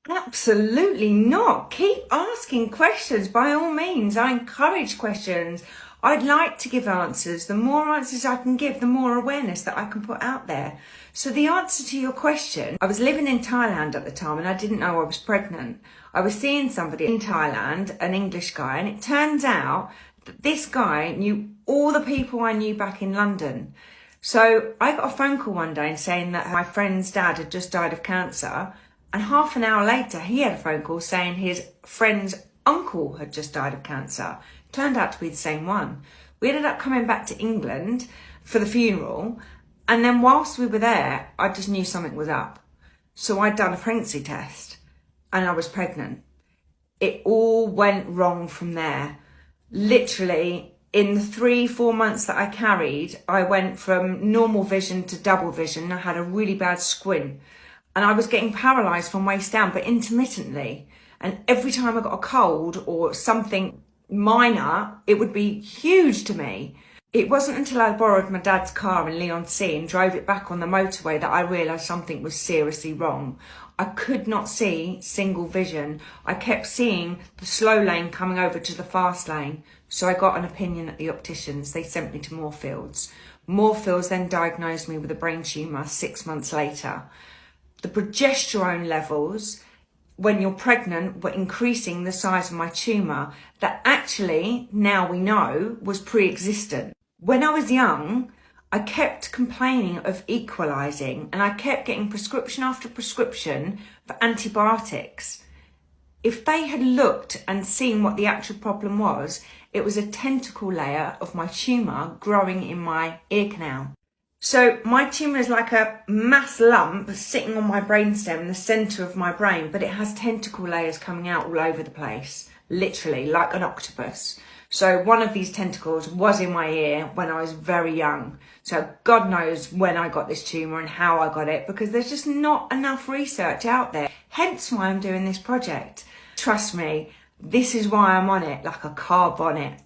Absolutely not. Keep asking questions by all means. I encourage questions. I'd like to give answers. The more answers I can give, the more awareness that I can put out there. So the answer to your question, I was living in Thailand at the time and I didn't know I was pregnant. I was seeing somebody in Thailand, an English guy, and it turns out that this guy knew all the people I knew back in London. So I got a phone call one day saying that my friend's dad had just died of cancer. And half an hour later, he had a phone call saying his friend's uncle had just died of cancer. Turned out to be the same one. We ended up coming back to England for the funeral. And then whilst we were there, I just knew something was up. So I'd done a pregnancy test and I was pregnant. It all went wrong from there. Literally, in the 3-4 months that I carried, I went from normal vision to double vision. I had a really bad squint. And I was getting paralysed from waist down, but intermittently. And every time I got a cold or something minor, it would be huge to me. It wasn't until I borrowed my dad's car in Leigh-on-Sea and drove it back on the motorway that I realised something was seriously wrong. I could not see single vision. I kept seeing the slow lane coming over to the fast lane. So I got an opinion at the opticians. They sent me to Moorfields. Moorfields then diagnosed me with a brain tumour 6 months later. The progesterone levels, when you're pregnant, were increasing the size of my tumour that actually, now we know, was pre-existent. When I was young, I kept complaining of equalising and I kept getting prescription after prescription for antibiotics. If they had looked and seen what the actual problem was, it was a tentacle layer of my tumour growing in my ear canal. So my tumour is like a mass lump sitting on my brainstem in the centre of my brain, but it has tentacle layers coming out all over the place, literally like an octopus. So one of these tentacles was in my ear when I was very young. So God knows when I got this tumour and how I got it, because there's just not enough research out there. Hence why I'm doing this project. Trust me, this is why I'm on it like a carb on it.